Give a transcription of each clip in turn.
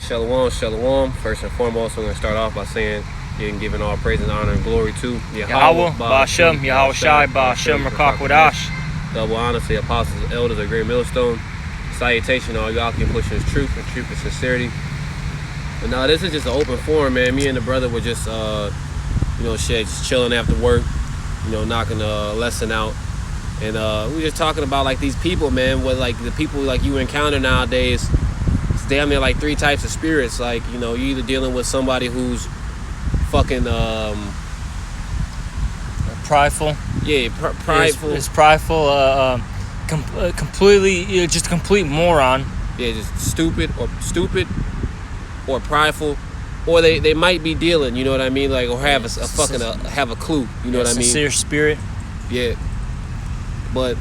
Shalom, shalom. First and foremost, we're going to start off by saying, giving all praise and honor and glory to Yahweh, Ba'ashem, Yahweh Shai, Ba'ashem, Rakak Wadash. Double honor to the apostles and elders of Great Millstone. Salutation, all y'all can push is truth and truth and sincerity. But now this is just an open forum, man. Me and the brother were just, just chilling after work, knocking a lesson out. And we were just talking about like these people, man, what like the people like you encounter nowadays. It's damn near like three types of spirits. Like, you're either dealing with somebody who's fucking prideful. Yeah, prideful. It's prideful. Completely, just a complete moron. Yeah, just stupid or prideful, or they might be dealing. You know what I mean? Like, or have have a clue. You know what I mean? Sincere spirit. Yeah. But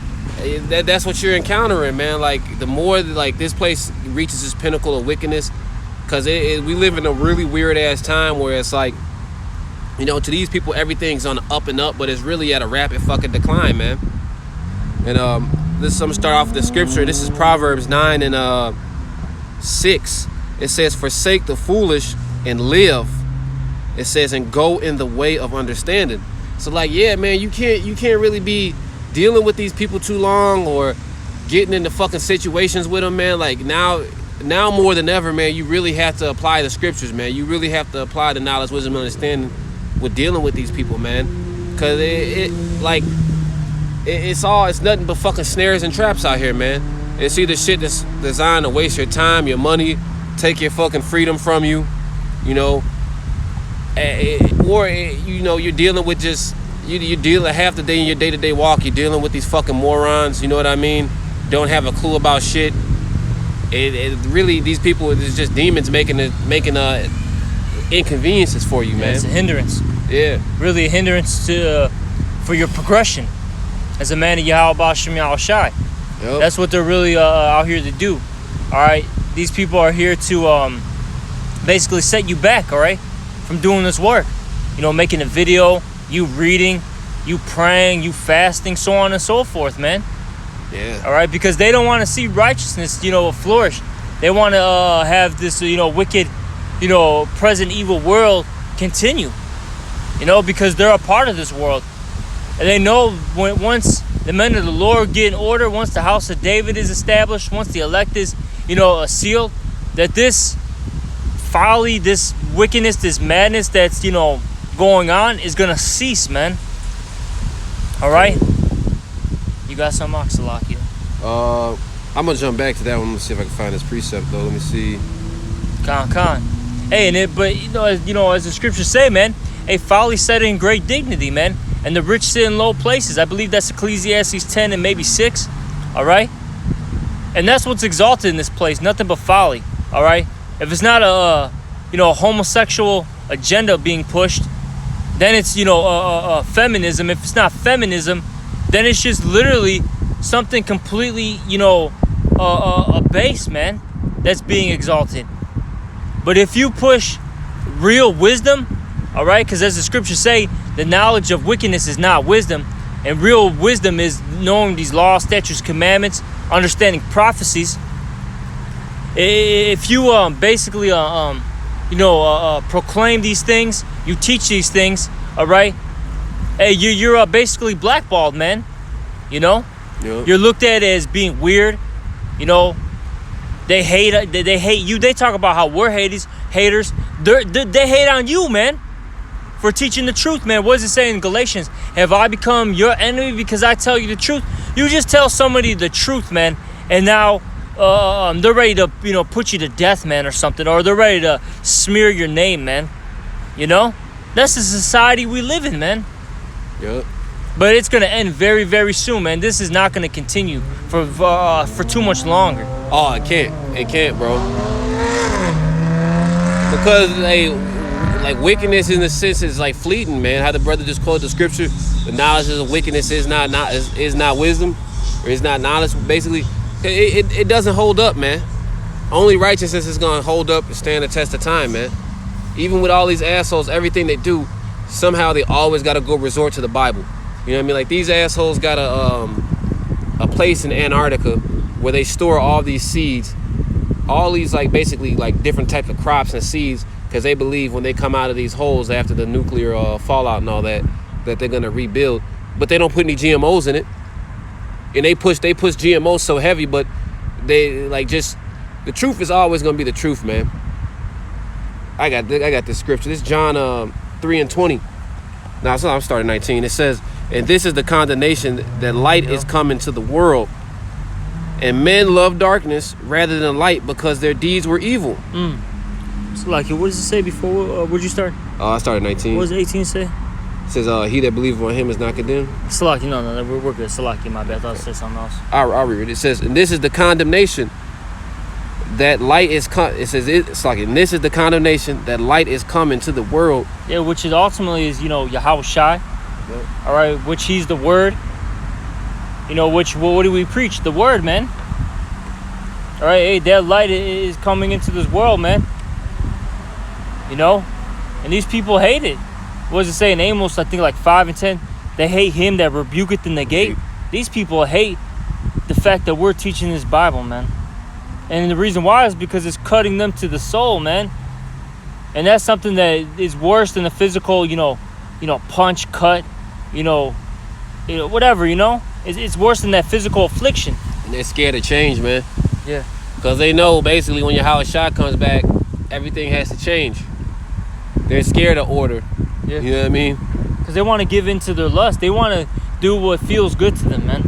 that's what you're encountering, man. Like, the more like this place reaches its pinnacle of wickedness, because we live in a really weird ass time where it's like, to these people everything's on the up and up, but it's really at a rapid fucking decline, man. And I'm gonna start off with the scripture. This is Proverbs 9 and 6. It says, "Forsake the foolish and live." It says, "And go in the way of understanding." So like, yeah, man, you can't really be dealing with these people too long or getting into fucking situations with them, man. Like now more than ever, man, you really have to apply the scriptures, man. You really have to apply the knowledge, wisdom, and understanding with dealing with these people, man. Cause it's nothing but fucking snares and traps out here, man. It's either shit that's designed to waste your time, your money, take your fucking freedom from you, or you're dealing with just. You're dealing half the day in your day-to-day walk. You're dealing with these fucking morons. You know what I mean? Don't have a clue about shit. It really, these people, it's just demons making inconveniences for you, man. It's a hindrance. Yeah. Really a hindrance for your progression as a man of Yahweh Ba'ashem Yahweh Shai. Yep. That's what they're really out here to do. All right? These people are here to basically set you back, all right, from doing this work. Making a video, you reading, you praying, you fasting, so on and so forth, man. Yeah. All right, because they don't want to see righteousness, flourish. They want to have this, wicked, present evil world continue. Because they're a part of this world, and they know once the men of the Lord get in order, once the house of David is established, once the elect is, sealed, that this folly, this wickedness, this madness that's going on is gonna cease, man. All right, you got some Oxalakia? I'm gonna jump back to that one. Let's see if I can find this precept though. Let me see. Con. Hey, as the scriptures say, man, a folly set in great dignity, man, and the rich sit in low places. I believe that's Ecclesiastes 10 and maybe 6. All right, and that's what's exalted in this place. Nothing but folly. All right, if it's not a homosexual agenda being pushed, then it's feminism. If it's not feminism, then it's just literally something completely base, man, that's being exalted. But if you push real wisdom, all right, because as the scriptures say, the knowledge of wickedness is not wisdom, and real wisdom is knowing these laws, statutes, commandments, understanding prophecies. If you basically proclaim these things, you teach these things, all right? Hey, you're basically blackballed, man. Yep. You're looked at as being weird. They hate you. They talk about how we're haters. They hate on you, man, for teaching the truth, man. What does it say in Galatians? Have I become your enemy because I tell you the truth? You just tell somebody the truth, man, and now they're ready to put you to death, man, or something, or they're ready to smear your name, man. That's the society we live in, man. Yep. But it's gonna end very, very soon, man. This is not gonna continue for too much longer. Oh, it can't, bro. Because like wickedness in the sense is like fleeting, man. How the brother just quoted the scripture: the knowledge of wickedness is not wisdom, or is not knowledge. Basically, it doesn't hold up, man. Only righteousness is gonna hold up and stand the test of time, man. Even with all these assholes, everything they do, somehow they always gotta go resort to the Bible. You know what I mean? Like these assholes got a place in Antarctica where they store all these seeds all these like basically like different types of crops and seeds, because they believe when they come out of these holes after the nuclear fallout and all that they're gonna rebuild. But they don't put any GMOs in it, and they push GMOs so heavy, but they like just the truth is always gonna be the truth, man. I got this scripture. This is John 3:20. Now, so I'm starting 19. It says, "And this is the condemnation, that light is come into the world, and men love darkness rather than light, because their deeds were evil." So like, what does it say before? Where'd you start? I started 19. What does 18 say? It says, "He that believeth on him is not condemned." Salaki, no, we're good. Salaki, my bad. I thought it said something else. I'll read it. It says, "And this is the condemnation, that light is Salaki, and this is the condemnation, that light is come into the world." Yeah, which is ultimately is, Yahweh Shai. Yep. All right, which he's the word. What do we preach? The word, man. All right, hey, that light is coming into this world, man. And these people hate it. What does it say in Amos? I think like 5 and 10. They hate him that rebuketh in the gate. These people hate the fact that we're teaching this Bible, man. And the reason why is because it's cutting them to the soul, man. And that's something that is worse than a physical, punch, cut, whatever, It's worse than that physical affliction. And they're scared of change, man. Yeah. Because they know basically when your Howard Shot comes back, everything has to change. They're scared of order. Yeah. You know what I mean? Because they want to give in to their lust. They want to do what feels good to them, man.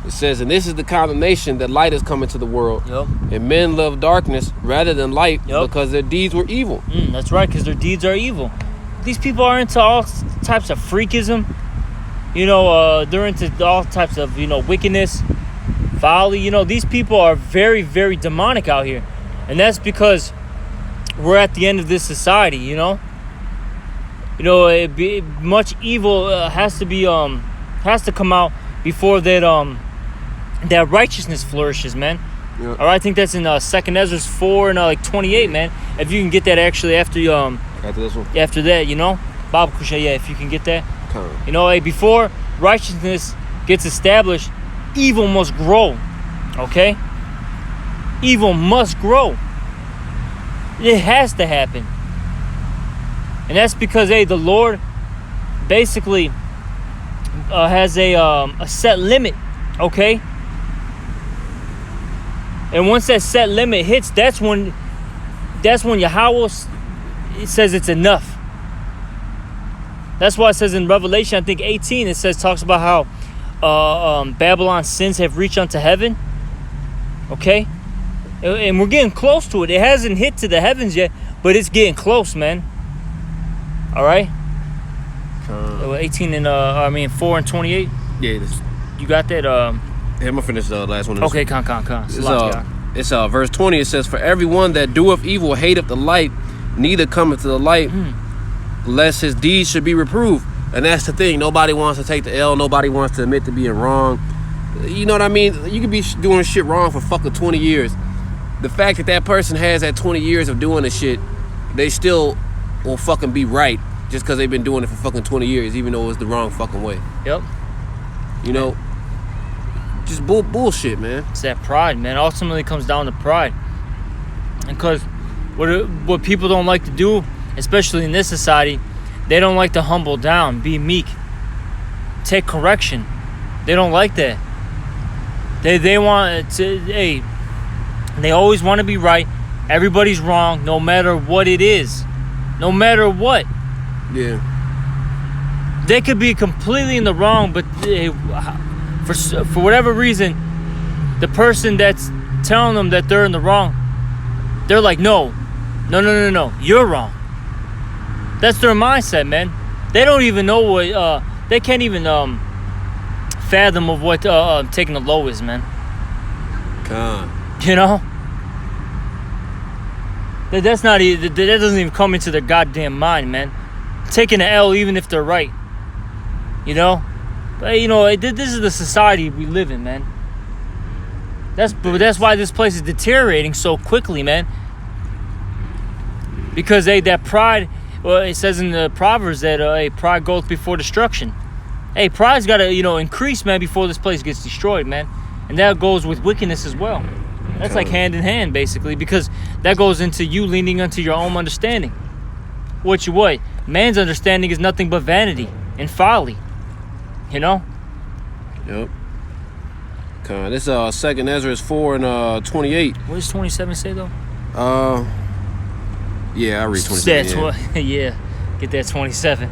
It says, "And this is the condemnation, that light is coming to the world. Yep. And men love darkness rather than light, Yep. because their deeds were evil." That's right, because their deeds are evil. These people are into all types of freakism. They're into all types of, wickedness, folly. These people are very, very demonic out here. And that's because we're at the end of this society, much evil has to come out before that righteousness flourishes, man. Yeah. All right, I think that's in 2nd Ezra 4 and 28, man. If you can get that actually after this one. after that, Bob Kusha, yeah, if you can get that. Come. Before righteousness gets established, evil must grow. Okay? Evil must grow. It has to happen. And that's because, the Lord basically has a set limit, okay? And once that set limit hits, that's when Yahweh says it's enough. That's why it says in Revelation, I think 18, talks about how Babylon's sins have reached unto heaven. Okay? And we're getting close to it. It hasn't hit to the heavens yet, but it's getting close, man. All right? 18 and 4 and 28. Yeah, You got that? I'm gonna finish the last one. Okay, con. It's verse 20. It says, "For everyone that doeth evil hateth the light, neither cometh to the light, lest his deeds should be reproved." And that's the thing. Nobody wants to take the L. Nobody wants to admit to being wrong. You know what I mean? You could be doing shit wrong for fucking 20 years. The fact that person has that 20 years of doing the shit, they still will fucking be right just because they've been doing it for fucking 20 years, even though it's the wrong fucking way. Yep. Just bullshit, man. It's that pride, man. Ultimately, it comes down to pride. Because what people don't like to do, especially in this society, they don't like to humble down, be meek, take correction. They don't like that. They want to. They always want to be right. Everybody's wrong, no matter what it is, no matter what. Yeah. They could be completely in the wrong, but for whatever reason, the person that's telling them that they're in the wrong, they're like, no, you're wrong. That's their mindset, man. They don't even know what, they can't even fathom of what taking the low is, man. God. That's not even, that doesn't even come into their goddamn mind, man. Taking an L even if they're right. But this is the society we live in, man. That's why this place is deteriorating so quickly, man. Because that pride, it says in the Proverbs that pride goeth before destruction. Hey, pride's got to increase, man, before this place gets destroyed, man. And that goes with wickedness as well. That's like hand in hand, basically, because that goes into you leaning onto your own understanding. What? Man's understanding is nothing but vanity and folly. You know? Yep. This Second Ezra 4 and 28. What does 27 say though? Yeah, I read 27. Yeah, get that 27.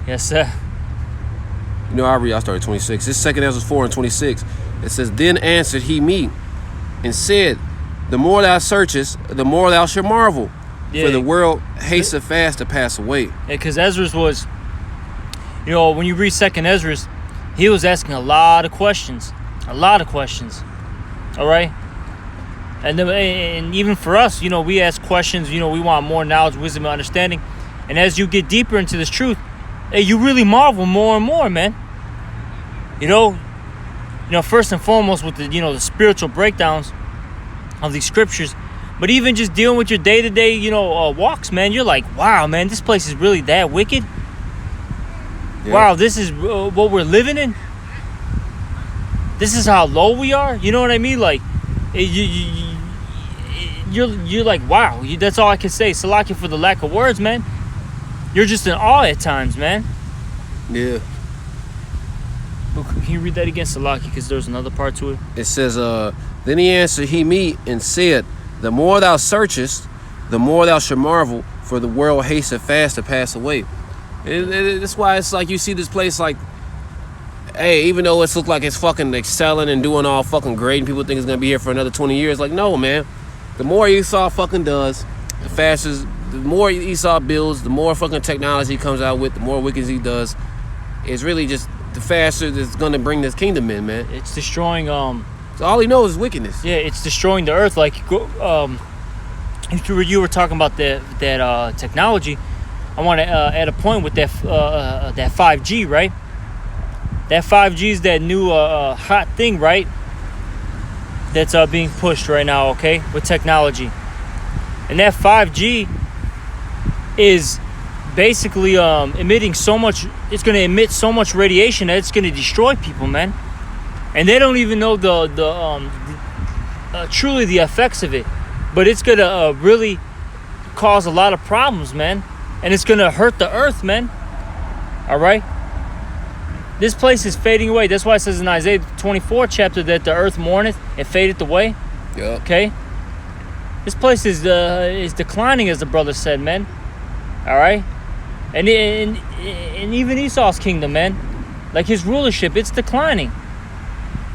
Yes, sir. You know, I started 26. This Second Ezra 4 and 26. It says, "Then answered he me, and said, The more thou searchest, the more thou shalt marvel. Yeah. For the world hasteth fast to pass away." Yeah, because Ezra's was, you know, when you read Second Ezra's, he was asking a lot of questions. All right? And even for us, you know, we ask questions, you know, we want more knowledge, wisdom, and understanding. And as you get deeper into this truth, you really marvel more and more, man. You know, first and foremost with the, you know, the spiritual breakdowns of these scriptures, but even just dealing with your day-to-day, you know, walks, man, you're like, wow, man, this place is really that wicked. Yeah. Wow, this is what we're living in. This is how low we are. You know what I mean? Like, you're like, wow. That's all I can say. Salaki for the lack of words, man. You're just in awe at times, man. Yeah. Can you read that again, Salaki? Because there's another part to it. It says, "Then he answered he me and said, The more thou searchest, the more thou shalt marvel, for the world hasteth fast to pass away." That's why it's like you see this place like, hey, even though it's look like it's fucking excelling and doing all fucking great and people think it's gonna be here for another 20 years, like, no, man. The more Esau fucking does, the more Esau builds, the more fucking technology he comes out with, the more wickedness he does. It's really just the faster it's gonna bring this kingdom in, man. It's destroying So all he knows is wickedness. Yeah, it's destroying the earth. Like if you were talking about that technology, I want to add a point with that 5G, right? That 5G is that new hot thing, right? That's being pushed right now, okay, with technology. And that 5G is basically emitting so much. It's going to emit so much radiation that it's going to destroy people, man. And they don't even know truly the effects of it. But it's going to really cause a lot of problems, man. And it's going to hurt the earth, man. All right? This place is fading away. That's why it says in Isaiah 24 chapter that the earth mourneth and fadeth away. Yeah. Okay? This place is declining, as the brother said, man. All right? And even Esau's kingdom, man. Like his rulership, it's declining.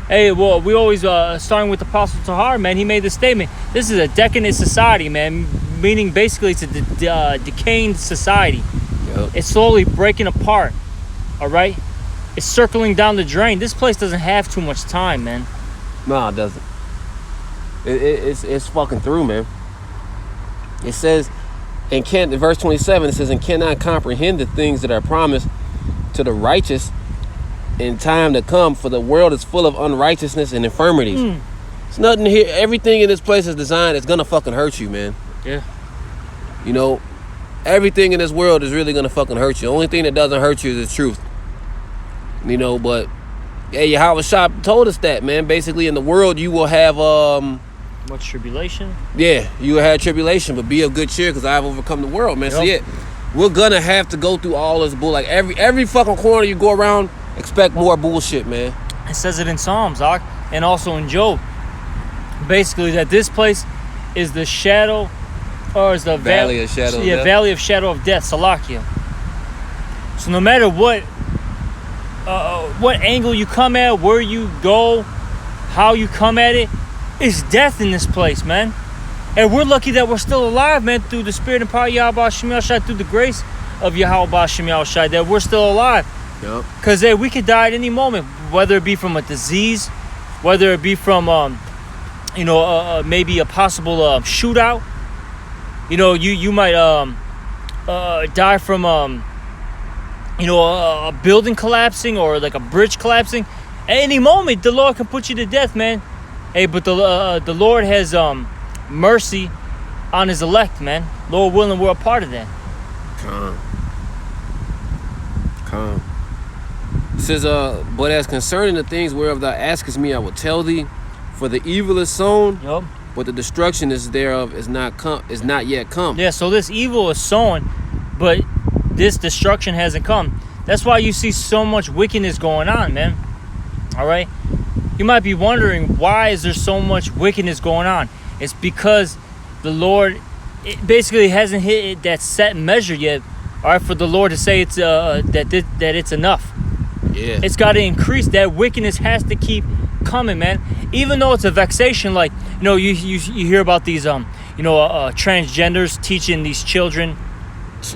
Hey, well, we always, starting with Apostle Tahar, man, he made the statement. This is a decadent society, man. Meaning basically it's a decaying society. Yep. It's slowly breaking apart. All right? It's circling down the drain. This place doesn't have too much time, man. No, it doesn't. It's fucking through, man. It says, in verse 27, it says, "And cannot comprehend the things that are promised to the righteous in time to come, for the world is full of unrighteousness and infirmities." It's nothing here. Everything in this place is designed. It's gonna fucking hurt you, man. Yeah. You know, everything in this world is really gonna fucking hurt you. The only thing that doesn't hurt you is the truth. You know, but yeah, Yahweh Shah told us that, man. Basically, in the world, you will have much tribulation. Yeah, you will have tribulation, but be of good cheer, because I have overcome the world, man. Yep. So yeah, we're gonna have to go through all this bull. Like every fucking corner you go around, expect more bullshit, man. It says it in Psalms, and also in Job. Basically, that this place is the shadow, or is the valley of shadow. Yeah, of death. Valley of shadow of death, Salakia. So no matter what angle you come at, where you go, how you come at it, it's death in this place, man. And we're lucky that we're still alive, man, through the spirit and power of Yahweh Shem Shai, through the grace of Yahweh Shem Shai, that we're still alive. Yep. Because we could die at any moment, whether it be from a disease, whether it be from maybe a possible shootout. You know, you might die from a building collapsing, or like a bridge collapsing. At any moment, the Lord can put you to death, man. Hey, but the Lord has mercy on His elect, man. Lord willing, we're a part of that. Calm. It says, "But as concerning the things whereof thou askest me, I will tell thee. For the evil is sown, Yup. but the destruction is thereof is not yet come. Yeah, so this evil is sown, but this destruction hasn't come. That's why you see so much wickedness going on, man. All right? You might be wondering, why is there so much wickedness going on? It's because the Lord, it basically hasn't hit that set measure yet. All right, for the Lord to say it's that it's enough. Yeah. It's got to increase. That wickedness has to keep coming, man. Even though it's a vexation, like, you know, you hear about these transgenders teaching these children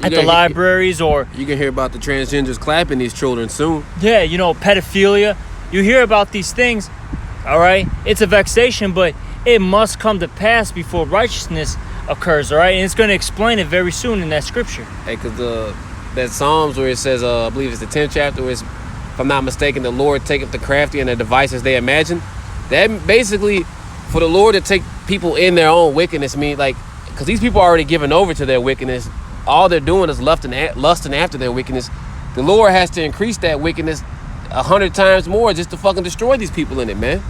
at the libraries, or you can hear about the transgenders clapping these children soon. Yeah, you know, pedophilia. You hear about these things, all right? It's a vexation, but it must come to pass before righteousness occurs, all right? And it's going to explain it very soon in that scripture. Hey, because that Psalms where it says, I believe it's the 10th chapter, where it's, if I'm not mistaken, the Lord taketh the crafty and the devices they imagine. That basically, for the Lord to take people in their own wickedness, mean like, because these people are already given over to their wickedness. All they're doing is lusting after their wickedness. The Lord has to increase that wickedness 100 times more just to fucking destroy these people in it, man.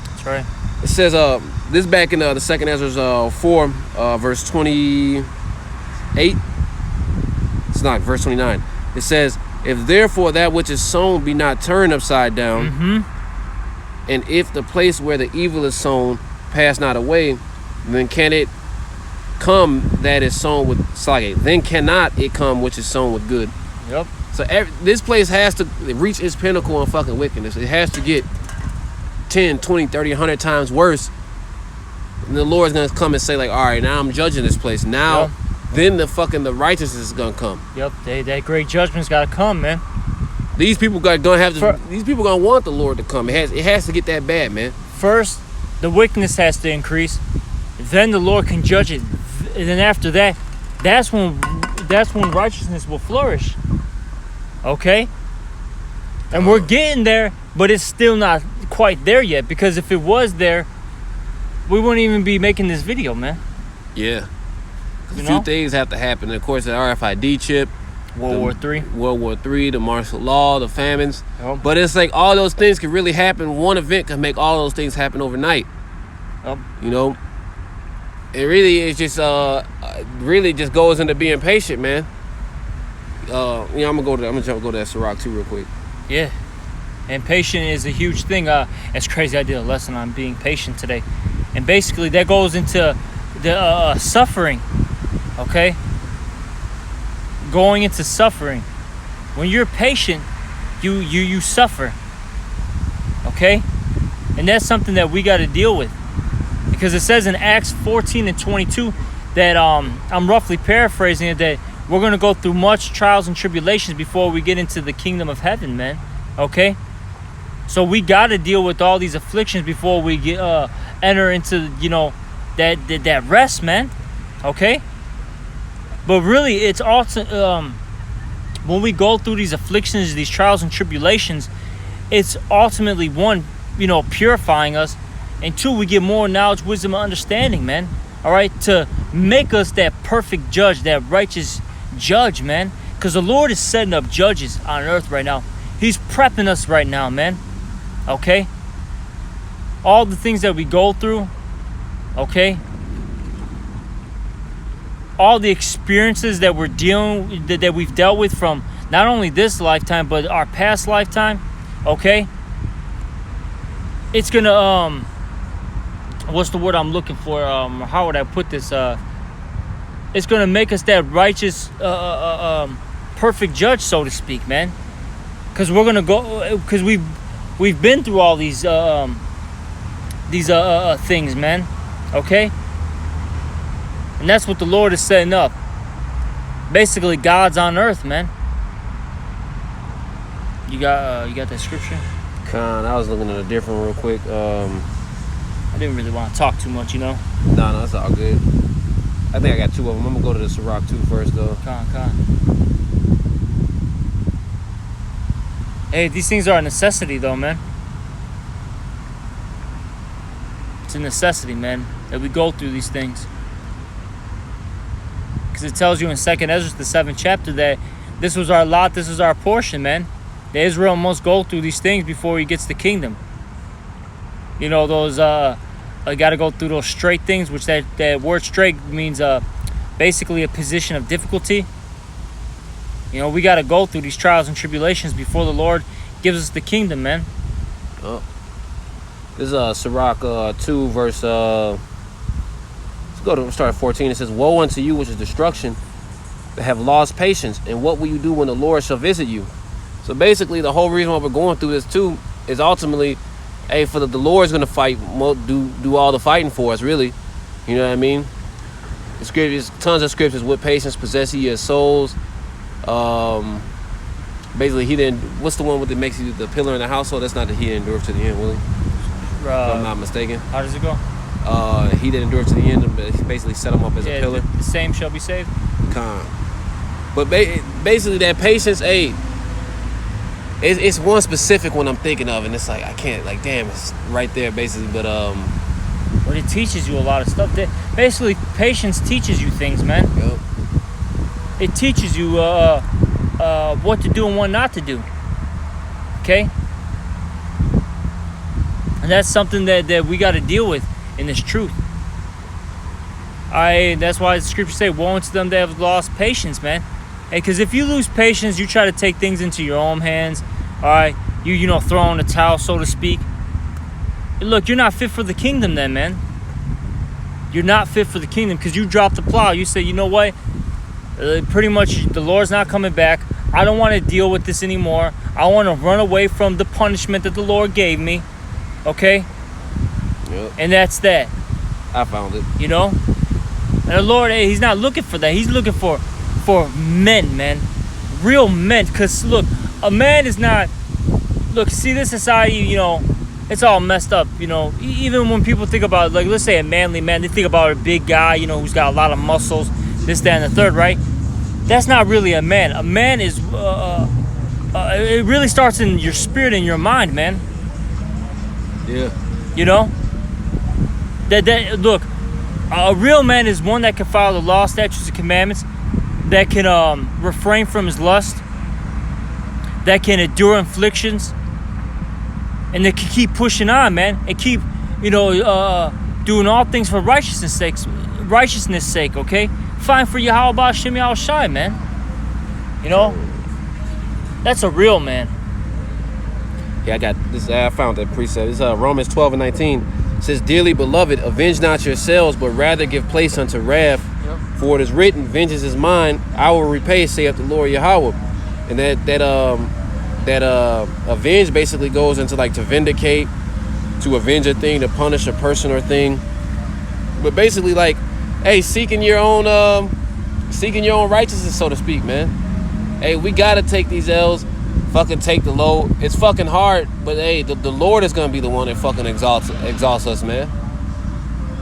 That's right. It says, this back in the second Ezra 4, verse 28. It's not, verse 29. It says, if therefore that which is sown be not turned upside down, and if the place where the evil is sown pass not away, then can it come that is sown with Forsake? Then cannot it come which is sown with good. Yep. So this place has to reach its pinnacle on fucking wickedness. It has to get 10, 20, 30, 100 times worse. And the Lord's going to come and say, like, all right, now I'm judging this place. Now, then the righteousness is going to come. Yep, that great judgment's got to come, man. These people these people going to want the Lord to come. It has to get that bad, man. First, the wickedness has to increase. Then the Lord can judge it. And then after that, that's when righteousness will flourish. Okay? And we're getting there, but it's still not quite there yet, because if it was there, we wouldn't even be making this video, man. Yeah. A few things have to happen. Of course, the RFID chip, World War III, the martial law, the famines. Yep. But it's like all those things can really happen. One event can make all those things happen overnight. Yep. You know? It really is just really just goes into being patient, man. I'm gonna go to that Sirach 2 real quick. Yeah. And patient is a huge thing. It's crazy. I did a lesson on being patient today. And basically that goes into the suffering. Okay? Going into suffering. When you're patient, you suffer. Okay? And that's something that we got to deal with. Because it says in Acts 14 and 22 that I'm roughly paraphrasing it, that we're going to go through much trials and tribulations before we get into the kingdom of heaven, man. Okay? So we got to deal with all these afflictions before we get enter into, that rest, man. Okay? But really, it's also when we go through these afflictions, these trials and tribulations, it's ultimately, one, purifying us, and two, we get more knowledge, wisdom, and understanding, man. All right? To make us that perfect judge, that righteous judge, man. Because the Lord is setting up judges on earth right now. He's prepping us right now, man. Okay? All the things that we go through, okay? All the experiences that that we've dealt with from not only this lifetime, but our past lifetime, okay? It's gonna, what's the word I'm looking for? How would I put this? It's gonna make us that righteous, perfect judge, so to speak, man. Because we're gonna go, because we've been through all these things, man. Okay. And that's what the Lord is setting up. Basically, God's on earth, man. You got that scripture? I was looking at a different real quick. I didn't really want to talk too much, No, it's all good. I think I got two of them. I'm gonna go to the Sirach 2 first, though. Hey, these things are a necessity, though, man. It's a necessity, man, that we go through these things. Because it tells you in 2nd Ezra, the 7th chapter, that this was our lot, this is our portion, man. That Israel must go through these things before he gets the kingdom. You know, those I got to go through those straight things, which that word straight means basically a position of difficulty. You know, we got to go through these trials and tribulations before the Lord gives us the kingdom, man. Oh. This is Sirach 2 verse let's go to start at 14. It says, "Woe unto you which is destruction, that have lost patience, and what will you do when the Lord shall visit you?" So basically the whole reason why we're going through this too is ultimately, hey, for the Lord's gonna fight, do all the fighting for us, really. You know what I mean? The scriptures, tons of scriptures. With patience possess ye your souls. Basically, he didn't. What's the one with that makes you the pillar in the household? That's not the he that endures to the end, will he? If I'm not mistaken. How does it go? He that endures to the end, but he basically set him up as a pillar. The same shall be saved. Con. But basically, that patience, hey, it's one specific one I'm thinking of, and it's like I can't, like, damn, it's right there, basically. But it teaches you a lot of stuff. Basically, patience teaches you things, man. Yep. It teaches you what to do and what not to do. Okay? And that's something that we got to deal with in this truth. That's why the scriptures say, "Woe unto them that have lost patience," man. Hey, because if you lose patience, you try to take things into your own hands. All right, you know, throw in the towel, so to speak. Look, you're not fit for the kingdom, then, man. You're not fit for the kingdom because you dropped the plow. You say, you know what? Pretty much, the Lord's not coming back. I don't want to deal with this anymore. I want to run away from the punishment that the Lord gave me. Okay? Yep. And that's that. I found it. You know? And the Lord, He's not looking for that. He's looking for men, man. Real men. Because, look, a man is not... Look, see, this society, you know, it's all messed up, you know. Even when people think about, like, let's say a manly man, they think about a big guy, you know, who's got a lot of muscles, this, that, and the third, right? That's not really a man. A man is... it really starts in your spirit and your mind, man. Yeah. You know? Look, a real man is one that can follow the law, statutes, and commandments, that can refrain from his lust, that can endure afflictions, and that can keep pushing on, man, and keep, you know, doing all things for righteousness' sake, okay? Find for Yahweh Hashem Yahweh Shai, man. You know? That's a real man. Yeah, I got this. I found that precept. It's Romans 12:19. It says, "Dearly beloved, avenge not yourselves, but rather give place unto wrath. Yep. For it is written, vengeance is mine, I will repay, saith the Lord Yahweh." And that avenge basically goes into like to vindicate, to avenge a thing, to punish a person or thing. But basically, like, hey, seeking your own righteousness, so to speak, man. Hey, we gotta take these L's. Fucking take the load. It's fucking hard, but hey, the Lord is gonna be the one that fucking exalts us, man.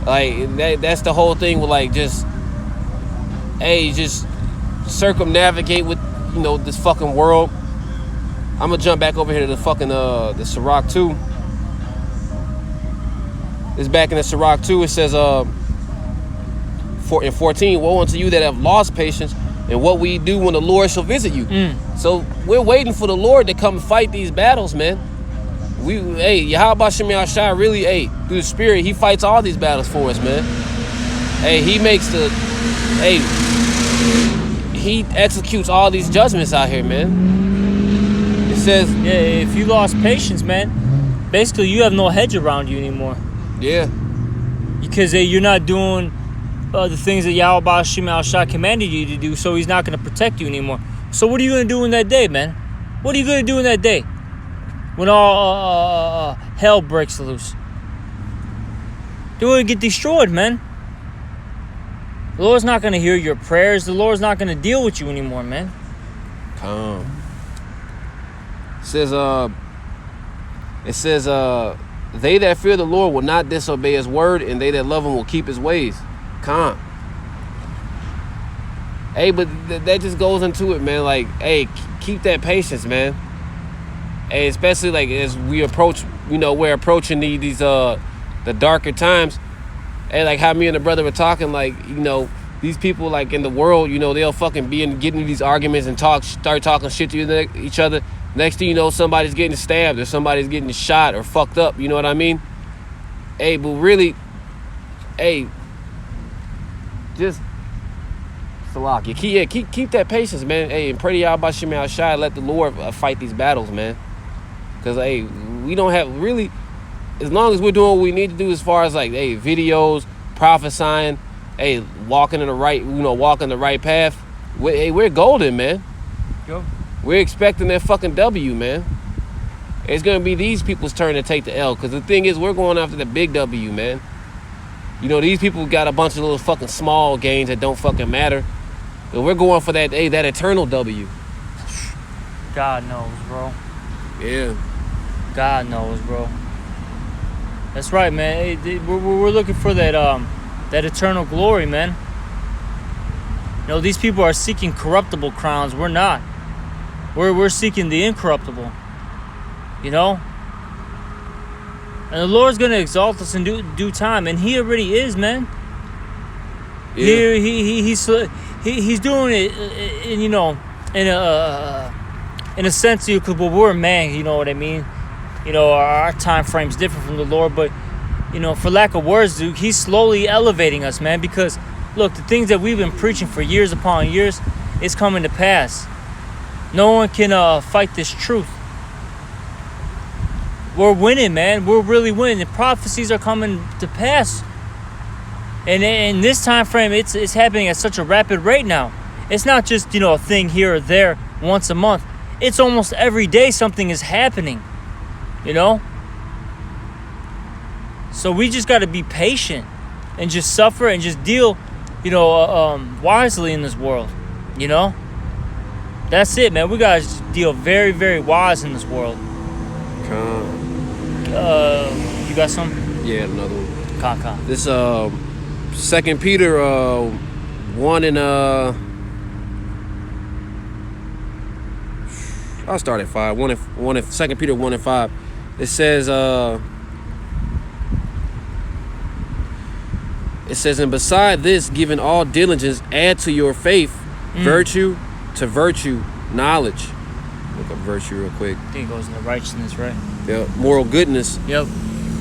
Like that's the whole thing with like just circumnavigate with, you know, this fucking world. I'm gonna jump back over here to the fucking the Sirach 2. It's back in the Sirach 2. It says in 14, "Woe unto you that have lost patience, and what will you do when the Lord shall visit you?" So we're waiting for the Lord to come fight these battles, man. Yahweh Hashem Yahweh Shai really, through the Spirit, He fights all these battles for us, man. He makes He executes all these judgments out here, man. It says, yeah, if you lost patience, man, basically you have no hedge around you anymore. Yeah. Because you're not doing the things that Yahweh Hashem Yahweh Shai commanded you to do, so He's not going to protect you anymore. So what are you going to do in that day, man? What are you going to do in that day when all hell breaks loose? You're going to get destroyed, man. The Lord's not going to hear your prayers. The Lord's not going to deal with you anymore, man. It says, they that fear the Lord will not disobey His word, and they that love Him will keep His ways. Calm. Hey, but that just goes into it, man. Like, hey, keep that patience, man. Hey, especially like as we approach, you know, we're approaching these the darker times. Hey, like how me and the brother were talking, like, you know, these people like in the world, you know, they'll fucking get into these arguments and start talking shit to each other. Next thing you know, somebody's getting stabbed or somebody's getting shot or fucked up. You know what I mean? Hey, but really, hey, just Salak, keep that patience, man. Hey, and pray to y'all about Shimei Shai. Let the Lord fight these battles, man. Cause hey, we don't have really. As long as we're doing what we need to do, as far as like, hey, videos, prophesying, hey, walking in the right path. We're golden, man. Yo. We're expecting that fucking W, man. It's gonna be these people's turn to take the L. Cause the thing is, we're going after the big W, man. You know, these people got a bunch of little fucking small gains that don't fucking matter. But we're going for that, hey, that eternal W. God knows, bro. Yeah. God knows, bro. That's right, man. Hey, we're looking for that eternal glory, man. You know, these people are seeking corruptible crowns. We're not. We're seeking the incorruptible. You know? And the Lord's going to exalt us in due time. And he already is, man. Yeah. He's doing it, in, you know, in a sense, because we're man, you know what I mean? You know, our time frame's different from the Lord. But, you know, for lack of words, dude, he's slowly elevating us, man. Because, look, the things that we've been preaching for years upon years is coming to pass. No one can fight this truth. We're winning, man. We're really winning. The prophecies are coming to pass. And in this time frame, it's happening at such a rapid rate now. It's not just, you know, a thing here or there once a month. It's almost every day something is happening, you know? So we just got to be patient and just suffer and just deal, you know, wisely in this world, you know? That's it, man. We got to deal very, very wise in this world. You got some? Yeah, another one. Con. This 2 Peter 1 and I'll start at 5. 2 Peter 1 and 5. It says and beside this, giving all diligence, add to your faith virtue, to virtue knowledge. Look up virtue real quick. I think it goes into righteousness, right? Yeah, moral goodness. Yep.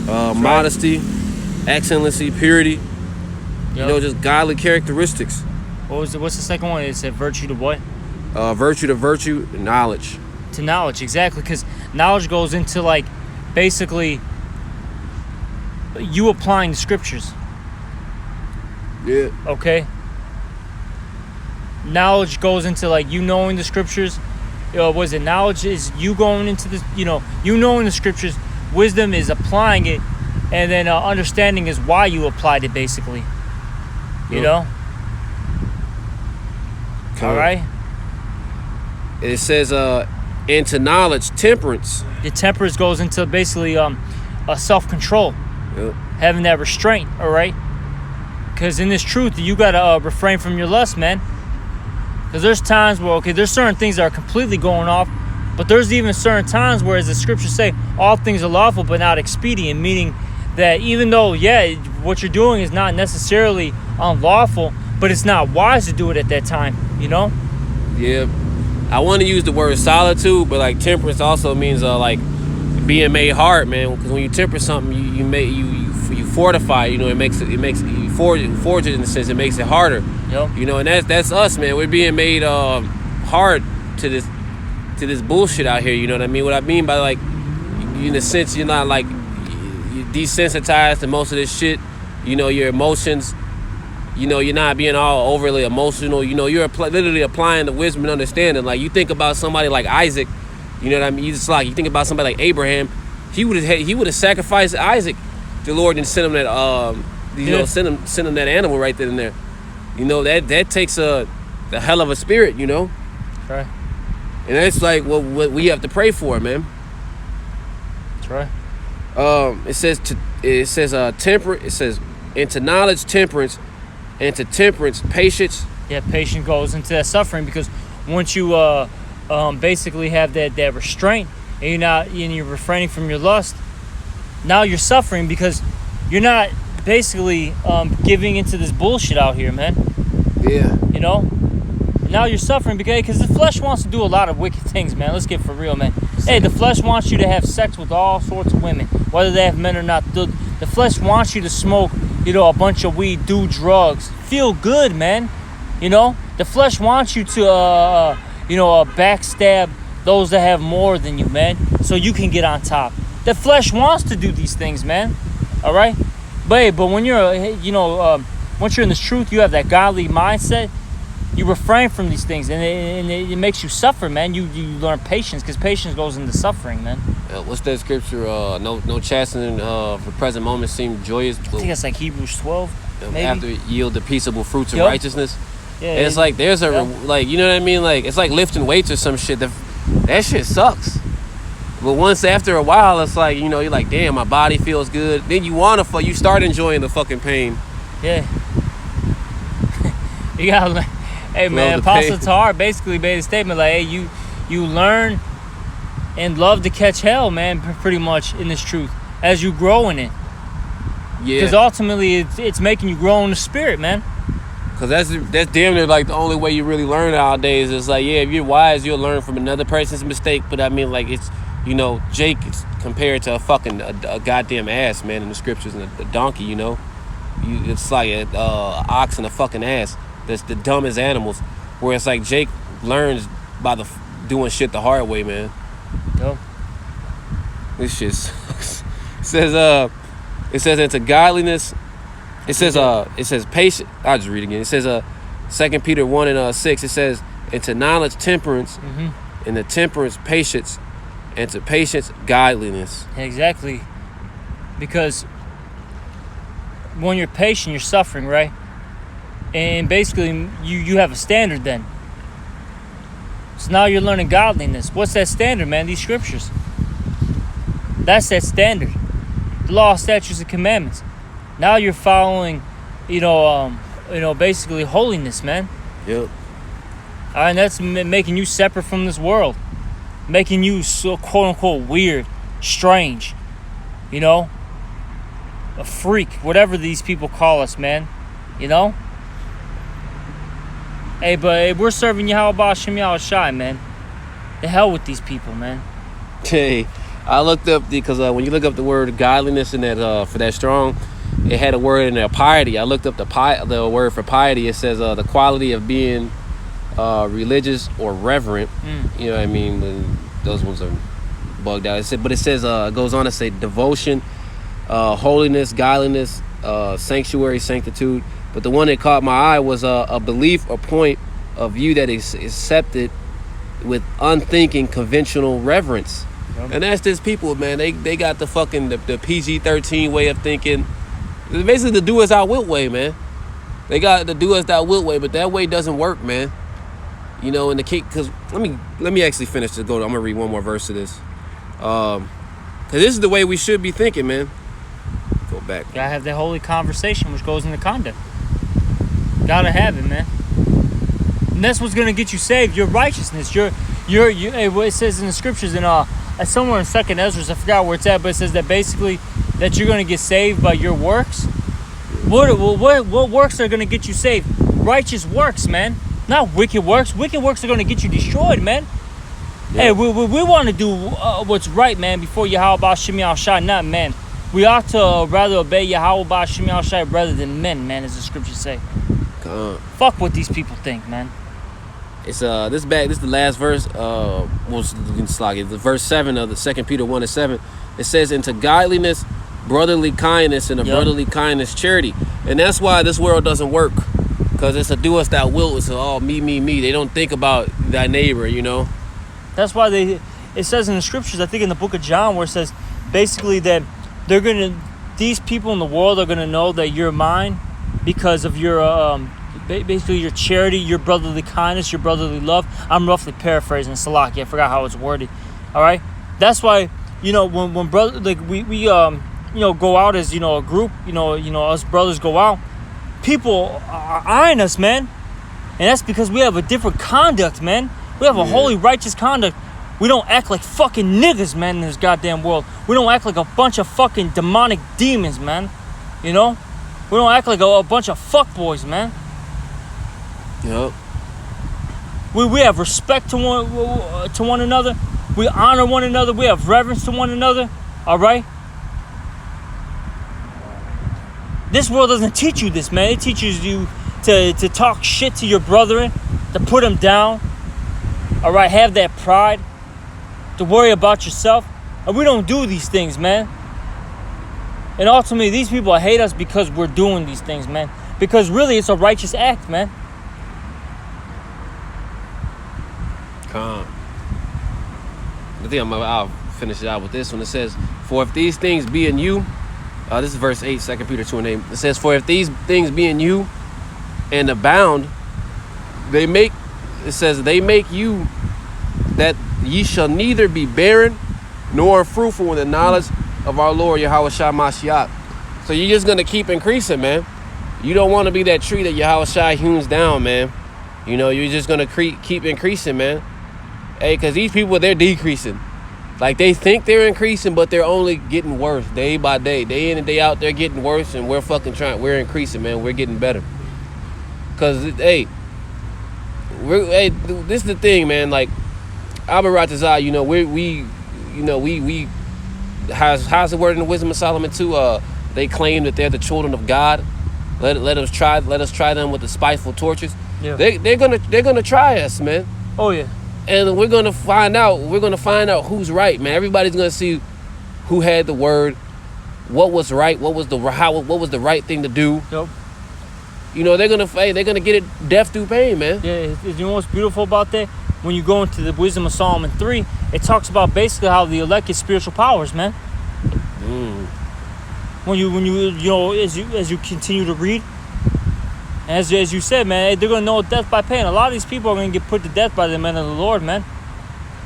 Modesty, excellency, purity. Yep. You know, just godly characteristics. What's the second one? It said virtue to what? Virtue to virtue, knowledge. To knowledge, exactly. Because knowledge goes into, like, basically you applying the scriptures. Yeah. Okay? Knowledge goes into, like, you knowing the scriptures. Was it knowledge is you going into this, you know, you knowing the scriptures. Wisdom is applying it. And then understanding is why you applied it, basically. You know? All right? It says, into knowledge, temperance. The temperance goes into basically a self-control. Yep. Having that restraint, all right? Because in this truth, you got to refrain from your lust, man. Because there's times where, okay, there's certain things that are completely going off, but there's even certain times where, as the scriptures say, all things are lawful but not expedient, meaning that even though, yeah, what you're doing is not necessarily unlawful, but it's not wise to do it at that time, you know? Yeah. I want to use the word solitude, but like temperance also means like being made hard, man. Because when you temper something, you fortify. You know, you forge it in a sense. It makes it harder. Yep. You know, and that's us, man. We're being made hard to this bullshit out here. You know what I mean? What I mean by, like, in a sense, you're not like you're desensitized to most of this shit. You know, your emotions. You know, you're not being all overly emotional. You know, you're literally applying the wisdom and understanding. Like, you think about somebody like Isaac. You know what I mean? It's like you think about somebody like Abraham. He would have sacrificed Isaac. The Lord didn't send him that send him that animal right then and there. You know, that takes the hell of a spirit. You know. That's right. And that's like what we have to pray for, man. That's right. It says temperate. It says into knowledge, temperance. Into temperance, patience. Yeah, patience goes into that suffering, because once you basically have that restraint and you're refraining from your lust, now you're suffering because you're not basically giving into this bullshit out here, man. Yeah. You know? Now you're suffering because the flesh wants to do a lot of wicked things, man. Let's get for real, man. Hey, the flesh wants you to have sex with all sorts of women, whether they have men or not. The flesh wants you to smoke, a bunch of weed, do drugs, feel good, man. The flesh wants you to, backstab those that have more than you, man, so you can get on top. The flesh wants to do these things, man. All right, but when you're, once you're in this truth, you have that godly mindset. You refrain from these things, and it makes you suffer, man. You learn patience, because patience goes into suffering, man. What's that scripture? No chastening for present moments seem joyous. I think it's like Hebrews 12. Maybe. After yield the peaceable fruits of righteousness. Yeah, it's like there's a like, you know what I mean? Like it's like lifting weights or some shit. That shit sucks. But once after a while, it's like, you're like, damn, my body feels good. Then you start enjoying the fucking pain. Yeah. You gotta. Hey man, Apostle Tar basically made a statement like, hey, you learn and love to catch hell, man, pretty much in this truth as you grow in it. Yeah. Because ultimately it's making you grow in the spirit, man. Because that's damn near like the only way you really learn nowadays. It's like, yeah, if you're wise, you'll learn from another person's mistake. But I mean, like, it's, Jake is compared to a goddamn ass, man, in the scriptures, and a donkey, it's like an ox and a fucking ass. That's the dumbest animals. Where it's like Jake learns by doing shit the hard way, man. Yep. This shit sucks. It says into godliness. It says patient. I'll just read it again. It says 2 Peter 1 and 6. It says into knowledge temperance, and to temperance patience, and to patience godliness. Exactly. Because when you're patient, you're suffering, right? And basically, you have a standard then. So now you're learning godliness. What's that standard, man? These scriptures. That's that standard. The law, statutes, and commandments. Now you're following, basically holiness, man. Yep. And that's making you separate from this world. Making you so quote-unquote weird, strange. A freak. Whatever these people call us, man. Hey, but we're serving Yahweh Ba'Shem Yahweh Shai, man. The hell with these people, man. Hey, I looked up because when you look up the word godliness in that for that strong, it had a word in there, piety. I looked up the word for piety. It says the quality of being religious or reverent. You know what I mean? Those ones are bugged out. It goes on to say devotion, holiness, godliness, sanctuary, sanctitude. But the one that caught my eye was a belief or point of view that is accepted with unthinking conventional reverence. Yep. And that's just people, man. They got the fucking the PG-13 way of thinking. It's basically the do as thou wilt way, man. They got the do as thou wilt way, but that way doesn't work, man. In the case, because let me actually finish this. I'm gonna read one more verse to this. Because this is the way we should be thinking, man. Go back. Gotta have that holy conversation, which goes into conduct. Gotta have it, man. And that's what's gonna get you saved. Your righteousness. It says in the scriptures in somewhere in 2nd Ezra, I forgot where it's at, but it says that basically that you're gonna get saved by your works. What works are gonna get you saved? Righteous works, man. Not wicked works. Wicked works are gonna get you destroyed, man. Yeah. Hey, we want to do what's right, man, before Yahweh Ba'Shem Yahweh Shai, not men. We ought to rather obey Yahweh Ba'Shem Yahweh Shai rather than men, man, as the scriptures say. Fuck what these people think, man. It's this is the last verse. The verse 7 of the 2 Peter 1 and 7. It says, into godliness, brotherly kindness, and brotherly kindness, charity. And that's why this world doesn't work. Because it's a do us thou wilt. It's all me. They don't think about thy neighbor, That's why it says in the scriptures, I think in the book of John, where it says basically that these people in the world are gonna know that you're mine because of your basically your charity, your brotherly kindness, your brotherly love. I'm roughly paraphrasing Salaki. I forgot how it's worded. All right, that's why when brother we go out as a group, us brothers go out. People are eyeing us, man, and that's because we have a different conduct, man. We have a holy, righteous conduct. We don't act like fucking niggas, man, in this goddamn world. We don't act like a bunch of fucking demonic demons, man. We don't act like a bunch of fuckboys, man. Yep. We have respect to one another. We honor one another. We have reverence to one another. All right. This world doesn't teach you this, man. It teaches you to talk shit to your brethren, to put them down. All right, have that pride, to worry about yourself. And we don't do these things, man. And ultimately, these people hate us because we're doing these things, man. Because really, it's a righteous act, man. Calm. I think I'll finish it out with this one. It says, for if these things be in you, this is verse 8, 2 Peter 2:8. It says, for if these things be in you and abound, they make you that ye shall neither be barren nor unfruitful in the knowledge of our Lord Yahweh Shai Mashiach. So you're just going to keep increasing, man. You don't want to be that tree that Yahweh Shai hews down, man. You know, you're just going to keep increasing, man. Hey, because these people, they're decreasing. Like, they think they're increasing, but they're only getting worse day by day. Day in and day out, they're getting worse, and we're increasing, man. We're getting better. Because, hey, this is the thing, man. Like, Abba Ratazah, you know, we how's the word in the Wisdom of Solomon too? They claim that they're the children of God. Let us try them with the spiteful torches. Yeah. They're gonna try us, man. Oh yeah. And we're gonna find out who's right, man. Everybody's gonna see who had the word, what was right, what was the right thing to do. Yep. You know, they're gonna get it death through pain, man. Yeah, you know what's beautiful about that? When you go into the Wisdom of Solomon 3, it talks about basically how the elect get spiritual powers, man. When you as you continue to read, as you said, man, they're gonna know death by pain. A lot of these people are gonna get put to death by the men of the Lord, man,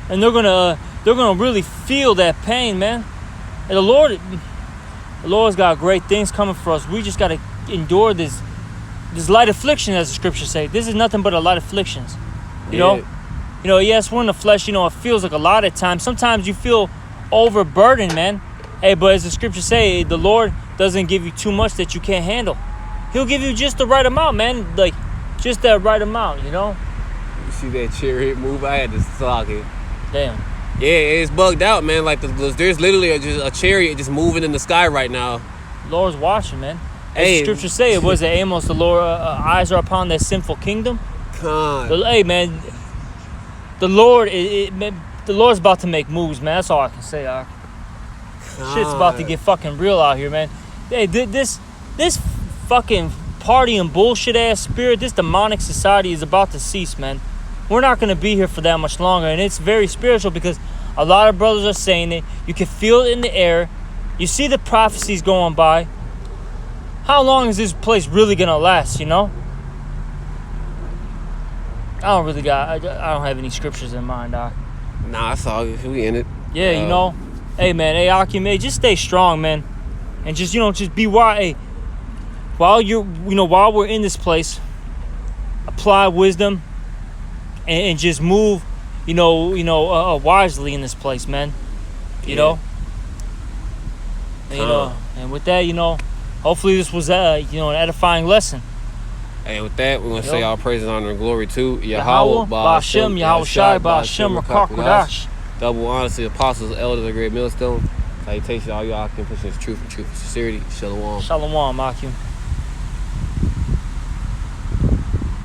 and they're gonna really feel that pain, man. And the Lord's got great things coming for us. We just gotta endure this light affliction, as the scriptures say. This is nothing but a light afflictions, you know. You know, yes, we're in the flesh, you know, it feels like a lot at times. Sometimes you feel overburdened, man. Hey, but as the scriptures say, the Lord doesn't give you too much that you can't handle. He'll give you just the right amount, man. Like, just that right amount, you know? You see that chariot move? I had to talk it. Damn. Yeah, it's bugged out, man. Like, there's literally a chariot just moving in the sky right now. The Lord's watching, man. As the scriptures say, it was at Amos, the Lord eyes are upon that sinful kingdom. Hey, man. The Lord's about to make moves, man. That's all I can say. Shit's about to get fucking real out here, man. Hey, this fucking party and bullshit ass spirit, this demonic society is about to cease, man. We're not gonna be here for that much longer, and it's very spiritual because a lot of brothers are saying it. You can feel it in the air. You see the prophecies going by. How long is this place really gonna last? You know. I don't have any scriptures in mind, Doc. Nah, I saw it. We in it. Yeah, you know. Hey, man. Hey, Akim, hey, just stay strong, man. And just, just be wise. Hey, while we're in this place, apply wisdom and just move, wisely in this place, man. You know. And, and with that, hopefully this was, an edifying lesson. Hey, with that, we're going to say all praises, honor, and glory to Yahweh, Ba'ashem, Yahweh Shai, Ba'ashem, Rakakwadash. Double honor to the apostles, elders, and great millstone. Salutation to all y'all can push this truth and sincerity. Shalom. Shalom, Akim.